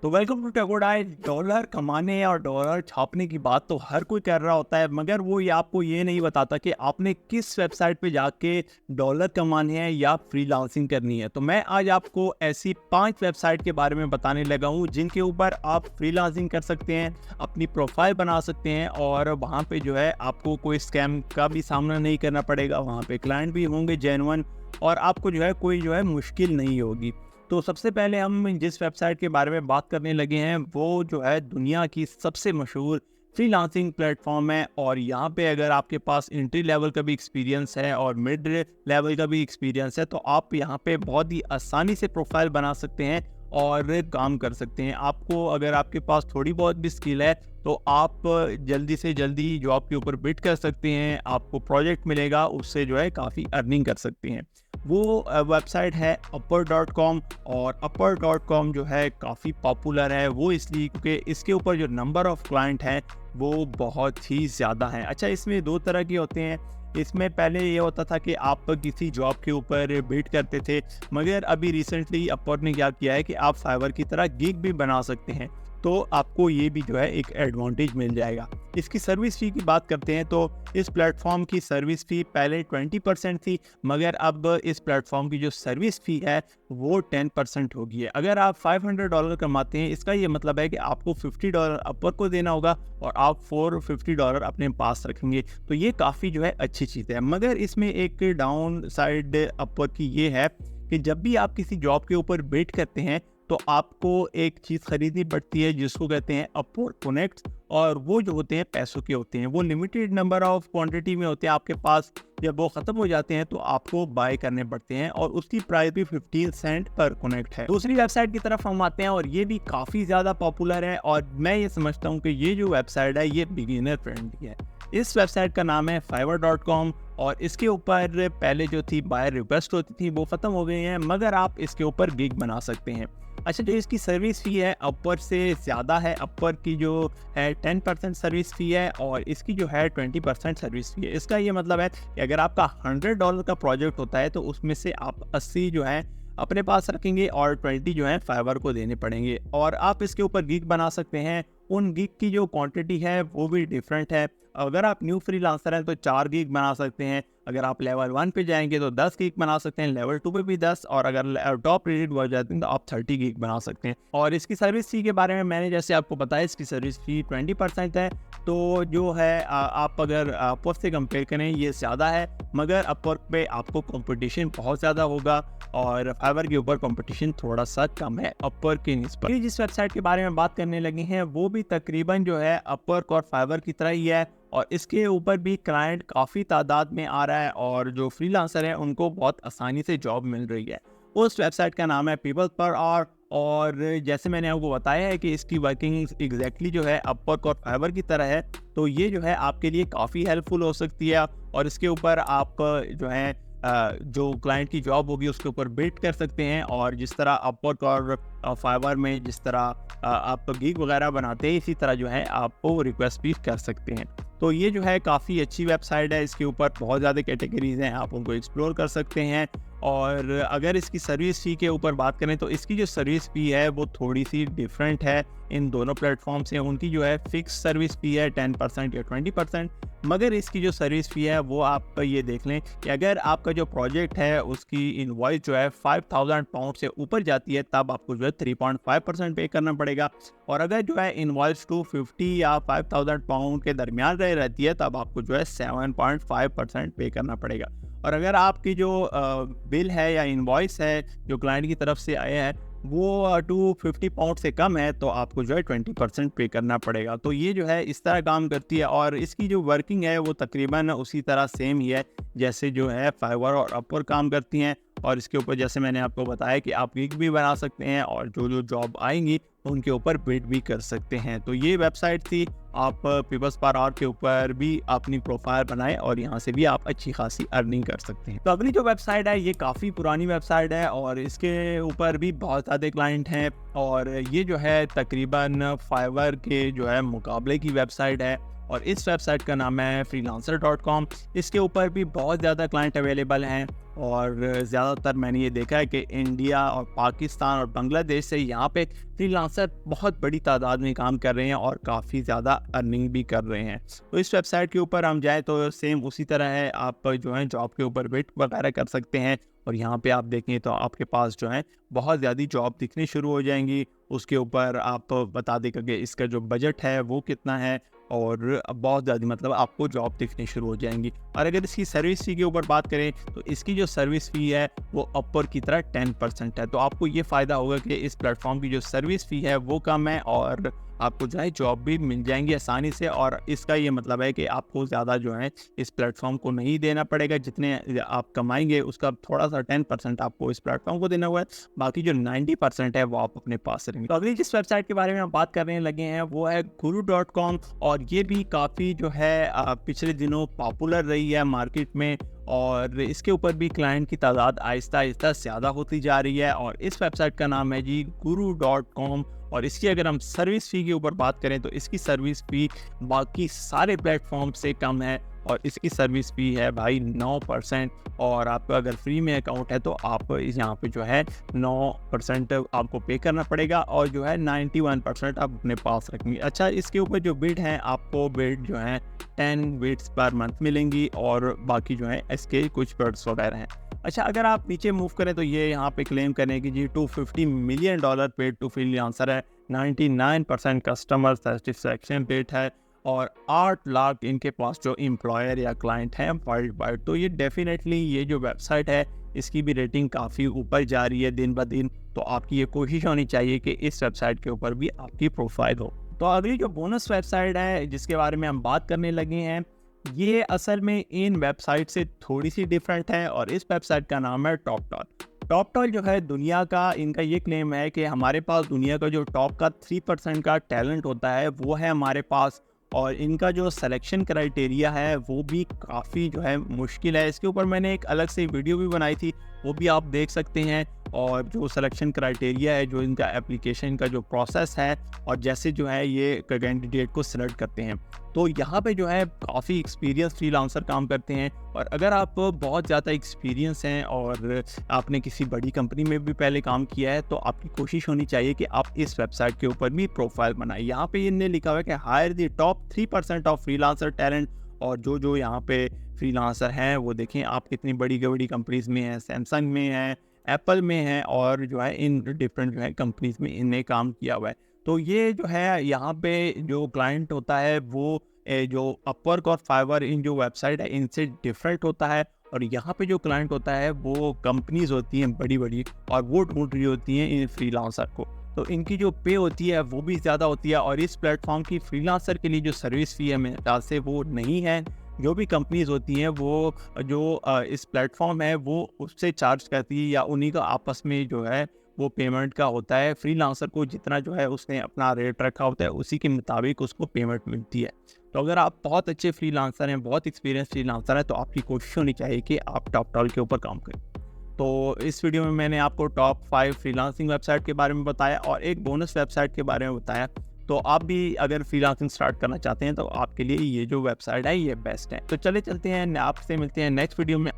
तो welcome to टैगोडाई। Dollar कमाने और डॉलर छापने की बात तो हर कोई कर रहा होता है, मगर वो ये आपको ये नहीं बताता कि आपने किस वेबसाइट पे जाके डॉलर कमाने हैं या फ्रीलांसिंग करनी है। तो मैं आज आपको ऐसी 5 वेबसाइट के बारे में बताने लगा हूँ जिनके ऊपर आप फ्रीलांसिंग कर सकते हैं, अपनी प्रोफाइल बना सकते हैं और वहाँ पे जो है आपको कोई स्कैम का भी सामना नहीं करना पड़ेगा। वहाँ पे क्लाइंट भी होंगे जेन्युइन और आपको जो है कोई जो है मुश्किल नहीं होगी। तो सबसे पहले हम जिस वेबसाइट के बारे में बात करने लगे हैं वो जो है दुनिया की सबसे मशहूर फ्रीलांसिंग प्लेटफॉर्म है। और यहाँ पे अगर आपके पास एंट्री लेवल का भी एक्सपीरियंस है और मिड लेवल का भी एक्सपीरियंस है तो आप यहाँ पे बहुत ही आसानी से प्रोफाइल बना सकते हैं और काम कर सकते हैं। आपको अगर आपके पास थोड़ी बहुत भी स्किल है तो आप जल्दी से जल्दी जॉब के ऊपर बिड कर सकते हैं, आपको प्रोजेक्ट मिलेगा, उससे जो है काफ़ी अर्निंग कर सकते हैं। वो वेबसाइट है upper.com। और upper.com जो है काफ़ी पॉपुलर है वो इसलिए क्योंकि इसके ऊपर जो नंबर ऑफ क्लाइंट हैं वो बहुत ही ज़्यादा हैं। अच्छा, इसमें 2 तरह के होते हैं। इसमें पहले ये होता था कि आप किसी जॉब के ऊपर बिड करते थे, मगर अभी रिसेंटली अपवर्क ने क्या किया है कि आप फाइवर की तरह गिग भी बना सकते हैं। तो आपको ये भी जो है एक एडवांटेज मिल जाएगा। इसकी सर्विस फ़ी की बात करते हैं तो इस प्लेटफॉर्म की सर्विस फ़ी पहले 20% थी, मगर अब इस प्लेटफॉर्म की जो सर्विस फ़ी है वो 10% हो गई है। अगर आप $500 कमाते हैं, इसका ये मतलब है कि आपको $50 अपवर्क को देना होगा और आप $450 अपने पास रखेंगे। तो ये काफ़ी जो है अच्छी चीज़ है। मगर इसमें एक डाउन साइड अपवर्क की ये है कि जब भी आप किसी जॉब के ऊपर बिड करते हैं तो आपको एक चीज़ खरीदनी पड़ती है जिसको कहते हैं अपवर्क कनेक्ट। और वो जो होते हैं पैसों के होते हैं, वो लिमिटेड नंबर ऑफ क्वांटिटी में होते हैं आपके पास। जब वो ख़त्म हो जाते हैं तो आपको बाय करने पड़ते हैं और उसकी प्राइस भी 15 सेंट पर कनेक्ट है। दूसरी वेबसाइट की तरफ हम आते हैं और ये भी काफ़ी ज़्यादा पॉपुलर है और मैं ये समझता हूँ कि ये जो वेबसाइट है ये बिगिनर फ्रेंडली है। इस वेबसाइट का नाम है fiverr.com। और इसके ऊपर पहले जो थी बायर रिक्वेस्ट होती थी वो ख़त्म हो गई हैं, मगर आप इसके ऊपर गिग बना सकते हैं। अच्छा, जो इसकी सर्विस फ़ी है अपवर्क से ज़्यादा है। अपवर्क की जो है 10% सर्विस फ़ी है और इसकी जो है 20% सर्विस फ़ी है। इसका ये मतलब है कि अगर आपका $100 का प्रोजेक्ट होता है तो उसमें से आप 80 जो है अपने पास रखेंगे और 20 जो है फाइवर को देने पड़ेंगे। और आप इसके ऊपर गिग बना सकते हैं। उन गिग की जो क्वांटिटी है वो भी डिफरेंट है। अगर आप न्यू फ्रीलांसर हैं तो 4 गिग बना सकते हैं। अगर आप लेवल 1 पे जाएंगे तो 10 गिग बना सकते हैं, लेवल 2 पे भी 10, और अगर टॉप रेटेड हो जाते हैं तो आप 30 गिग बना सकते हैं। और इसकी सर्विस फी के बारे में मैंने जैसे आपको बताया, इसकी सर्विस फी 20% है। तो जो है आप अगर अपवर्क से कंपेयर करें ये ज़्यादा है, मगर अपवर्क पे आपको कंपटीशन बहुत ज़्यादा होगा और फाइवर के ऊपर कंपटीशन थोड़ा सा कम है अपवर्क के निस्बत। ये जिस वेबसाइट के बारे में बात करने लगे हैं वो भी तकरीबन जो है अपवर्क और फाइवर की तरह ही है और इसके ऊपर भी क्लाइंट काफ़ी तादाद में आ रहा है और जो फ्रीलांसर हैं उनको बहुत आसानी से जॉब मिल रही है। उस वेबसाइट का नाम है पीपल पर आवर। और जैसे मैंने आपको बताया है कि इसकी वर्किंग एग्जैक्टली जो है अपवर्क और फाइवर की तरह है, तो ये जो है आपके लिए काफ़ी हेल्पफुल हो सकती है। और इसके ऊपर आप जो है जो क्लाइंट की जॉब होगी उसके ऊपर बिड कर सकते हैं। और जिस तरह अपवर्क और फाइवर में जिस तरह आप गिग वगैरह बनाते हैं, इसी तरह जो है आपको रिक्वेस्ट भी कर सकते हैं। तो ये जो है काफ़ी अच्छी वेबसाइट है। इसके ऊपर बहुत ज़्यादा कैटेगरीज हैं, आप उनको एक्सप्लोर कर सकते हैं। और अगर इसकी सर्विस फ़ी के ऊपर बात करें तो इसकी जो सर्विस फ़ी है वो थोड़ी सी डिफरेंट है इन दोनों प्लेटफॉर्म से। उनकी जो है फिक्स सर्विस फ़ी है 10% या 20%, मगर इसकी जो सर्विस फ़ी है वो आप ये देख लें कि अगर आपका जो प्रोजेक्ट है उसकी इनवॉइस जो है £5,000 से ऊपर जाती है तब आपको जो है 3.5% पे करना पड़ेगा। और अगर जो है इनवॉइस 250 या £5,000 के दरमियान रहती है तब आपको जो है 7.5% पे करना पड़ेगा। और अगर आपकी जो बिल है या इनवॉइस है जो क्लाइंट की तरफ से आया है वो £250 से कम है तो आपको जो है 20% पे करना पड़ेगा। तो ये जो है इस तरह काम करती है और इसकी जो वर्किंग है वो तकरीबन उसी तरह सेम ही है जैसे जो है फाइवर और अपवर्क काम करती हैं। और इसके ऊपर जैसे मैंने आपको बताया कि आप गिग भी बना सकते हैं और जो जो जॉब आएंगी उनके ऊपर बिड भी कर सकते हैं। तो ये वेबसाइट थी। आप पीपल्स पर आवर के ऊपर भी अपनी प्रोफाइल बनाएं और यहाँ से भी आप अच्छी खासी अर्निंग कर सकते हैं। तो अगली जो वेबसाइट है ये काफ़ी पुरानी वेबसाइट है और इसके ऊपर भी बहुत ज़्यादा क्लाइंट हैं और ये जो है तकरीबन फाइवर के जो है मुकाबले की वेबसाइट है। और इस वेबसाइट का नाम है freelancer.com। इसके ऊपर भी बहुत ज़्यादा क्लाइंट अवेलेबल हैं और ज़्यादातर मैंने ये देखा है कि इंडिया और पाकिस्तान और बांग्लादेश से यहाँ पे फ्रीलांसर बहुत बड़ी तादाद में काम कर रहे हैं और काफ़ी ज़्यादा अर्निंग भी कर रहे हैं। तो इस वेबसाइट के ऊपर हम जाएँ तो सेम उसी तरह है, आप जो है जॉब के ऊपर बिड वगैरह कर सकते हैं और यहाँ पे आप देखें तो आपके पास जो है बहुत ज़्यादा जॉब दिखनी शुरू हो जाएंगी। उसके ऊपर आप बता देगा कि इसका जो बजट है वो कितना है और बहुत ज़्यादा मतलब आपको जॉब दिखनी शुरू हो जाएंगी। और अगर इसकी सर्विस फ़ी के ऊपर बात करें तो इसकी जो सर्विस फ़ी है वो अपर की तरह 10% है। तो आपको ये फ़ायदा होगा कि इस प्लेटफॉर्म की जो सर्विस फ़ी है वो कम है और आपको जो है जॉब भी मिल जाएंगी आसानी से। और इसका ये मतलब है कि आपको ज़्यादा जो है इस प्लेटफॉर्म को नहीं देना पड़ेगा, जितने आप कमाएंगे उसका थोड़ा सा 10% आपको इस प्लेटफॉर्म को देना हुआ है, बाकी जो 90% है वो आप अपने पास रखेंगे। तो अगली जिस वेबसाइट के बारे में हम बात करने लगे हैं वो है guru.com और ये भी काफ़ी जो है पिछले दिनों पॉपुलर रही है मार्केट में और इसके ऊपर भी क्लाइंट की तादाद आहिस्ता आहिस्ता ज़्यादा होती जा रही है। और इस वेबसाइट का नाम है जी guru.com और इसकी अगर हम सर्विस फ़ी के ऊपर बात करें तो इसकी सर्विस फ़ी बाकी सारे प्लेटफॉर्म से कम है और इसकी सर्विस फ़ी है भाई 9%। और आपका अगर फ्री में अकाउंट है तो आप यहाँ पे जो है 9% आपको पे करना पड़ेगा और जो है 91% आप अपने पास रखेंगे। अच्छा, इसके ऊपर जो बिड हैं आपको बिड जो है 10 बिड्स पर मंथ मिलेंगी और बाकी जो है इसके कुछ बिड्स वगैरह हैं। अच्छा, अगर आप नीचे मूव करें तो ये यहाँ पे क्लेम करें कि जी $250 मिलियन पेड टू फ्रीलांसर है, 99% कस्टमर सेटिस्फैक्शन रेट है और 8 लाख इनके पास जो एम्प्लॉयर या क्लाइंट हैं वर्ल्ड वाइड। तो ये डेफिनेटली ये जो वेबसाइट है इसकी भी रेटिंग काफ़ी ऊपर जा रही है दिन ब दिन। तो आपकी ये कोशिश होनी चाहिए कि इस वेबसाइट के ऊपर भी आपकी प्रोफाइल हो। तो अगली जो बोनस वेबसाइट है जिसके बारे में हम बात करने लगे हैं ये असल में इन वेबसाइट से थोड़ी सी डिफरेंट है और इस वेबसाइट का नाम है टॉपटॉल। टॉपटॉल जो है दुनिया का, इनका ये क्लेम है कि हमारे पास दुनिया का जो टॉप का 3% का टैलेंट होता है वो है हमारे पास और इनका जो सिलेक्शन क्राइटेरिया है वो भी काफ़ी जो है मुश्किल है। इसके ऊपर मैंने एक अलग से वीडियो भी बनाई थी, वो भी आप देख सकते हैं। और जो सिलेक्शन क्राइटेरिया है, जो इनका एप्लीकेशन का जो प्रोसेस है और जैसे जो है ये कैंडिडेट को सिलेक्ट करते हैं, तो यहाँ पे जो है काफ़ी एक्सपीरियंस फ्रीलांसर काम करते हैं। और अगर आप बहुत ज़्यादा एक्सपीरियंस हैं और आपने किसी बड़ी कंपनी में भी पहले काम किया है तो आपकी कोशिश होनी चाहिए कि आप इस वेबसाइट के ऊपर भी प्रोफाइल बनाएं। यहाँ पे इनने लिखा हुआ है कि hire the top 3% of freelancer talent. और जो यहाँ पे फ्रीलांसर हैं वो देखें आप कितनी बड़ी बड़ी कंपनीज़ में हैं, सैमसंग में है, एप्पल में है और जो है इन डिफरेंट जो है कंपनीज़ में इनने काम किया हुआ है। तो ये जो है यहाँ पे जो क्लाइंट होता है वो जो अपवर्क और फाइवर इन जो वेबसाइट है इनसे डिफरेंट होता है। और यहाँ पे जो क्लाइंट होता है वो कंपनीज़ होती हैं बड़ी बड़ी और वो ढूंढ रही होती हैं इन फ्रीलांसर को, तो इनकी जो पे होती है वो भी ज़्यादा होती है। और इस प्लेटफॉर्म की फ्रीलांसर के लिए जो सर्विस फ़ी है मेरे ख्याल से वो नहीं है। जो भी कंपनीज़ होती हैं वो जो इस प्लेटफॉर्म है वो उससे चार्ज करती है या उन्हीं का आपस में जो है वो पेमेंट का होता है। फ्रीलांसर को जितना जो है उसने अपना रेट रखा होता है उसी के मुताबिक उसको पेमेंट मिलती है। तो अगर आप बहुत अच्छे फ्रीलांसर हैं, बहुत एक्सपीरियंस फ्रीलांसर हैं, तो आपकी कोशिश होनी चाहिए कि आप टॉपटॉल के ऊपर काम करें। तो इस वीडियो में मैंने आपको टॉप 5 फ्रीलांसिंग वेबसाइट के बारे में बताया और एक बोनस वेबसाइट के बारे में बताया। तो आप भी अगर फ्रीलांसिंग स्टार्ट करना चाहते हैं तो आपके लिए ये जो वेबसाइट है ये बेस्ट है। तो चले चलते हैं, आपसे मिलते हैं नेक्स्ट वीडियो में।